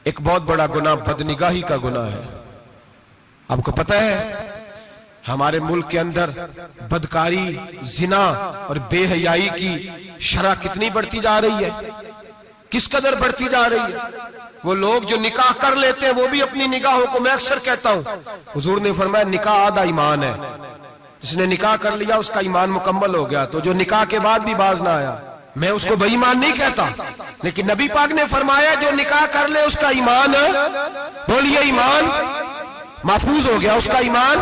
एक बहुत बड़ा गुनाह बदनिगाही का गुनाह है। आपको पता है हमारे मुल्क के अंदर बदकारी, जिना और बेहयाई की शरह कितनी बढ़ती जा रही है, किस कदर बढ़ती जा रही है। वो लोग जो निकाह कर लेते हैं वो भी अपनी निगाहों को, मैं अक्सर कहता हूं, हुजूर ने फरमाया निकाह आधा ईमान है। जिसने निकाह कर लिया उसका ईमान मुकम्मल हो गया। तो जो निकाह के बाद भी बाज ना आया, मैं उसको बेईमान नहीं कहता, लेकिन नबी पाक ने फरमाया जो निकाह कर ले उसका ईमान, बोलिए ईमान महफूज हो गया, उसका ईमान,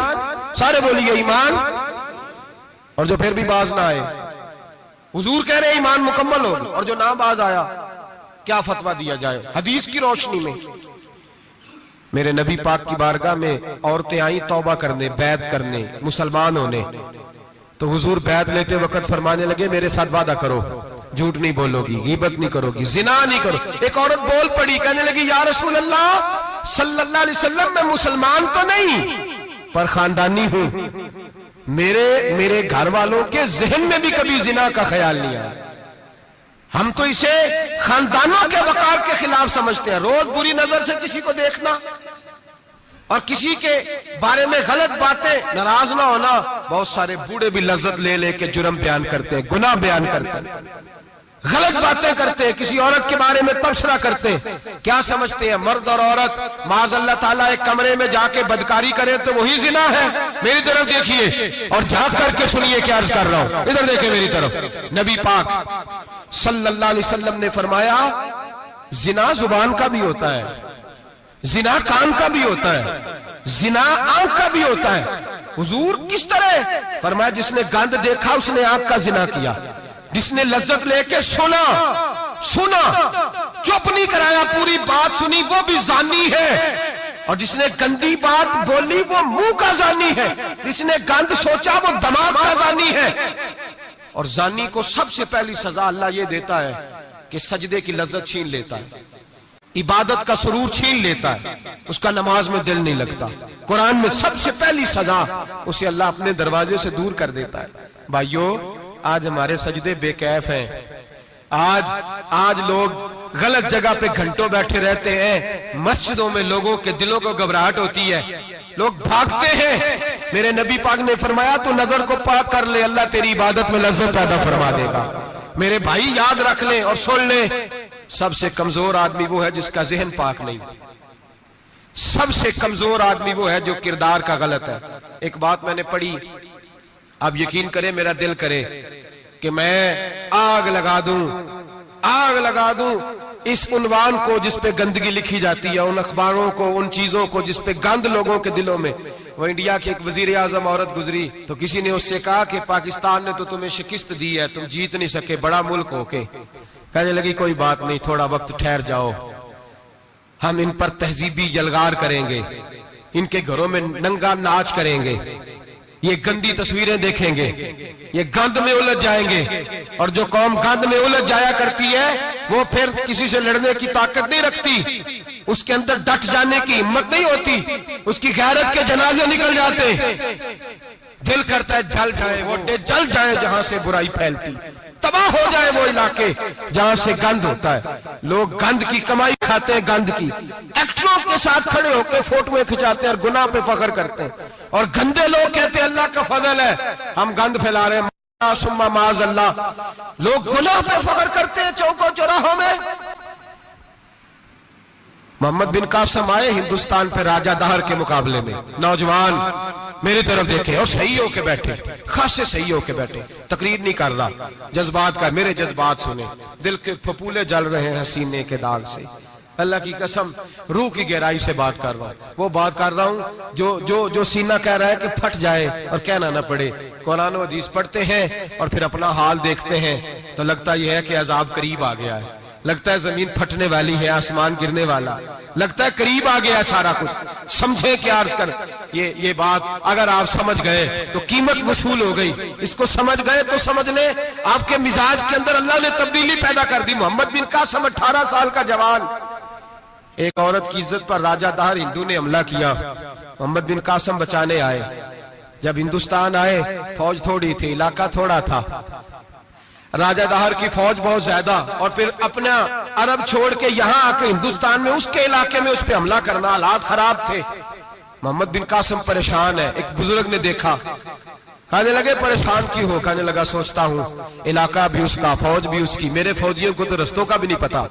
सारे बोलिए ईमान। और जो फिर भी बाज ना आए, हुजूर कह रहे ईमान मुकम्मल हो गया। और जो ना बाज आया, क्या फतवा दिया जाए हदीस की रोशनी में। मेरे नबी पाक की बारगाह में औरतें आई तौबा करने, बैत करने, मुसलमान होने। तो हुजूर बैत लेते वक्त फरमाने लगे मेरे साथ वादा करो, झूठ नहीं बोलोगी, गीबत नहीं करोगी, जिना नहीं करो। एक औरत बोल पड़ी, कहने लगी या रसूल अल्लाह सल्लल्लाहु अलैहि वसल्लम, मैं मुसलमान तो नहीं पर खानदानी हूं, मेरे घर वालों के जहन में भी कभी जिना का ख्याल नहीं आया। हम तो इसे खानदानों के वकार के खिलाफ समझते हैं। रोज बुरी नजर से किसी को देखना और किसी के बारे में गलत बातें, नाराज ना होना। बहुत सारे बूढ़े भी लज्जत ले लेके जुर्म बयान करते हैं, गुनाह बयान करते हैं, गलत बातें करते हैं, किसी औरत के बारे में तबसरा करते हैं। क्या समझते हैं मर्द और औरत माज़अल्लाह ताला एक कमरे में जाके बदकारी करें तो वही जिना है? मेरी तरफ देखिए और झांक करके सुनिए क्या अर्ज कर रहा हूं, इधर देखिए मेरी तरफ। नबी पाक सल्लल्लाहु अलैहि वसल्लम ने फरमाया जिना जुबान का भी होता है, जिना कान का भी होता है, जिना आंख का भी होता है। हुजूर किस तरह? फरमाया जिसने गंद देखा उसने आंख का जिना किया, जिसने लज्जत लेके सुना, चुप नहीं कराया, पूरी बात सुनी, वो भी जानी है। और जिसने गंदी बात बोली वो मुंह का जानी है, जिसने गंद सोचा वो दिमाग का जानी है। और जानी को सबसे पहली सजा अल्लाह ये देता है कि सजदे की लज्जत छीन लेता है, इबादत का सुरूर छीन लेता है, उसका नमाज में दिल नहीं लगता। कुरान में सबसे पहली सजा उसे अल्लाह अपने दरवाजे से दूर कर देता है। भाइयों आज हमारे सजदे बेकैफ हैं, आज लोग गलत जगह पे घंटों बैठे रहते हैं। मस्जिदों में लोगों के दिलों को घबराहट होती है, लोग भागते हैं। मेरे नबी पाक ने फरमाया तो नजर को पाक कर ले, अल्लाह तेरी इबादत में लज्जत पैदा फरमा देगा। मेरे भाई याद रख ले और सुन ले, सबसे कमजोर आदमी वो है जिसका जहन पाक नहीं, सबसे कमजोर आदमी वो है जो किरदार का गलत है। एक बात मैंने पढ़ी, आप यकीन करें मेरा दिल करे कि मैं आग लगा दूं इस उन्वान को जिस पे गंदगी लिखी जाती है, उन अखबारों को, उन चीजों को जिस पे गंद लोगों के दिलों में। वो इंडिया की एक वजीर आजम औरत गुजरी तो किसी ने उससे कहा कि पाकिस्तान ने तो तुम्हें शिकस्त दी है, तुम जीत नहीं सके बड़ा मुल्क होके। कहने लगी कोई बात नहीं, थोड़ा वक्त ठहर जाओ, हम इन पर तहजीबी यलगार करेंगे, इनके घरों में नंगा नाच करेंगे, ये गंदी तस्वीरें देखेंगे, ये गंद में उलझ जाएंगे। और जो कौम गंद में उलझ जाया करती है वो फिर किसी से लड़ने की ताकत नहीं रखती, उसके अंदर डट जाने की हिम्मत नहीं होती, उसकी गैरत के जनाजे निकल जाते। दिल करता है जल जाए वो जल जाए जहां से बुराई फैलती, तबाह हो जाए वो इलाके जहां से गंद होता है। लोग गंद की कमाई खाते हैं, गंद की। एक्टरों के साथ खड़े होकर फोटोएं खिंचाते हैं और गुनाह पे फख्र करते हैं। और गंदे लोग कहते हैं अल्लाह का फजल है हम गंद फैला रहे हैं, सुम्मा माज अल्लाह। लोग गुनाह पे फख्र करते हैं चौकों चौराहों में। मोहम्मद बिन कासिम आए हिंदुस्तान पे राजा दहर के मुकाबले में, नौजवान मेरी तरफ देखे और सही होके बैठे, खासे सही होके बैठे, तकरीर नहीं कर रहा, जज्बात का, मेरे जज्बात सुने, दिल के फपूले जल रहे हैं सीने के दाग से। अल्लाह की कसम रूह की गहराई से बात कर रहा हूं, वो बात कर रहा हूं जो सीना कह रहा है कि फट जाए और कहना ना पड़े। कुरान और हदीस पढ़ते हैं और फिर अपना हाल देखते हैं तो लगता यह है कि अजाब करीब आ गया है, लगता है जमीन फटने वाली है, आसमान गिरने वाला, लगता है करीब आ गया सारा कुछ। समझे क्या अर्ज कर, ये बात अगर आप समझ गए तो कीमत वसूल हो गई। इसको समझ गए तो समझ ले आपके मिजाज के अंदर अल्लाह ने तब्दीली पैदा कर दी। मोहम्मद बिन कासिम 18 साल का जवान, एक औरत की इज्जत पर राजा दहर हिंदू ने हमला किया, मोहम्मद बिन कासिम बचाने आए। जब हिंदुस्तान आए फौज थोड़ी थी, इलाका थोड़ा था, राजा दाहर की फौज बहुत ज्यादा, और फिर अपना अरब छोड़ के यहां आके हिंदुस्तान में उसके इलाके में उस पर हमला करना। हालात खराब थे। मोहम्मद बिन कासिम परेशान है। एक बुजुर्ग ने देखा, कहने लगे परेशान क्यों हो? कहने लगा सोचता हूं इलाका भी उसका, फौज भी उसकी, मेरे फौजियों को तो रस्तों का भी नहीं पता,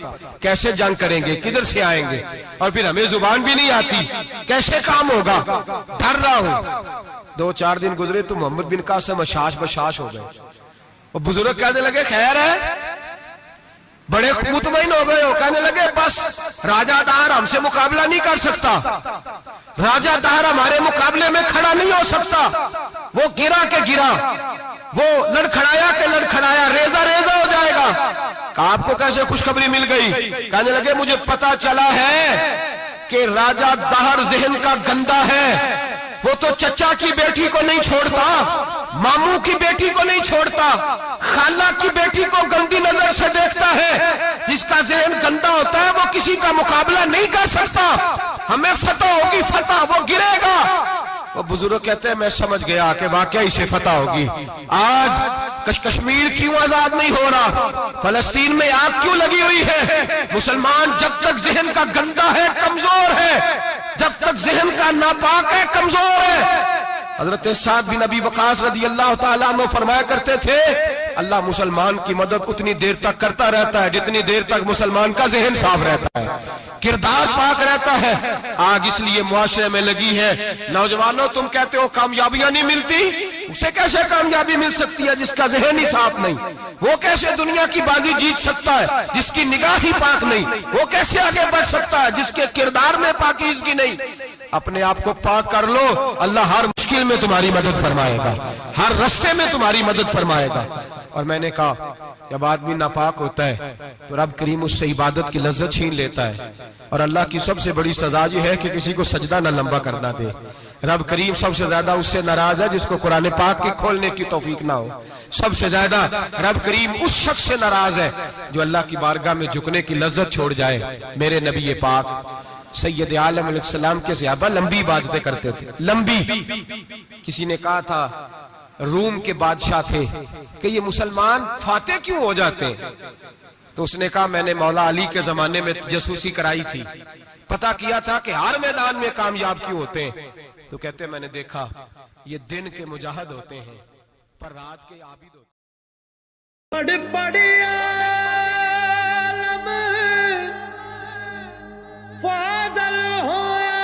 कैसे जंग करेंगे, किधर से आएंगे, और फिर हमें जुबान भी नहीं आती, कैसे काम होगा, डर रहा हूं। 2-4 दिन गुजरे तो मोहम्मद बिन कासिम अशाश बशाश हो गए। और बुजुर्ग कहने लगे खैर है, बड़े मुतमईन हो गए हो? कहने लगे बस राजा दाहर हमसे मुकाबला नहीं कर सकता, राजा दाहर हमारे मुकाबले में खड़ा नहीं हो सकता। वो गिरा के गिरा, वो लड़खड़ाया के लड़खड़ाया, रेजा रेजा हो जाएगा। आपको कैसे खुशखबरी मिल गई? कहने लगे मुझे पता चला है कि राजा दाहर जहन का गंदा है। वो तो चचा की बेटी को नहीं छोड़ता, मामू की बेटी को नहीं छोड़ता, खाला की बेटी को गंदी नजर से देखता है। जिसका जहन गंदा होता है वो किसी का मुकाबला नहीं कर सकता। हमें फतह होगी, फतह, वो गिरेगा। वो बुजुर्ग कहते हैं मैं समझ गया कि वाकई से फतह होगी। आज कश्मीर क्यों आजाद नहीं हो रहा, फलस्तीन में आग क्यों लगी हुई है? मुसलमान जब तक जहन का गंदा है, कमजोर है, जब तक जहन का नापाक है, कमजोर है। हजरत साद बिन अबी वकास रदी अल्लाह तआला अन्हु फरमाया करते थे, अल्लाह मुसलमान की मदद उतनी देर तक करता रहता है जितनी देर तक मुसलमान का जहन साफ रहता है, किरदार पाक रहता है। आग इसलिए मुआशरे में लगी है। नौजवानों तुम कहते हो कामयाबियां नहीं मिलती, उसे कैसे कामयाबी मिल सकती है जिसका जहन ही साफ नहीं? वो कैसे दुनिया की बाजी जीत सकता है जिसकी निगाह ही पाक नहीं? वो कैसे आगे बढ़ सकता है जिसके किरदार में पाकीज़गी नहीं? अपने आप को पाक कर लो, अल्लाह हर मुश्किल में तुम्हारी मदद फरमाएगा, हर रास्ते में तुम्हारी मदद फरमाएगा। और मैंने कहा जब आदमी नापाक होता है तो रब करीम उससे इबादत की लज्जत छीन लेता है। और अल्लाह की सबसे बड़ी सजा यह है कि किसी को सजदा न लंबा करना दे। रब करीम सबसे ज्यादा उससे नाराज है जिसको कुरान पाक के खोलने की तौफीक ना हो। सबसे ज्यादा रब करीम उस शख्स से नाराज है जो अल्लाह की बारगाह में झुकने की लज्जत छोड़ जाए। मेरे नबी पाक सैयद आलम अलैहिस्सलाम के सहाबा लंबी इबादतें करते थे, लंबी। किसी ने कहा था रूम के बादशाह थे कि ये मुसलमान फाते क्यों हो जाते हैं? तो उसने कहा मैंने मौला अली के जमाने में जासूसी कराई थी, पता किया था कि हर मैदान में कामयाब क्यों होते हैं। तो कहते मैंने देखा ये दिन के मुजाहिद होते हैं पर रात के आबिद होते फाज़ल होया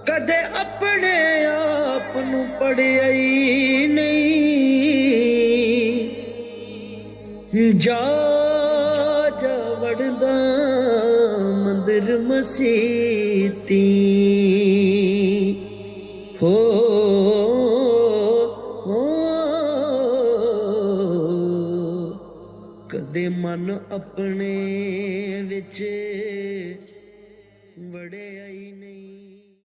कदे अपने आप नू पढ़िया ही नहीं। जा जा वड़दा मंदिर मसीती हो कदे मन अपने विच वड़े आई नहीं।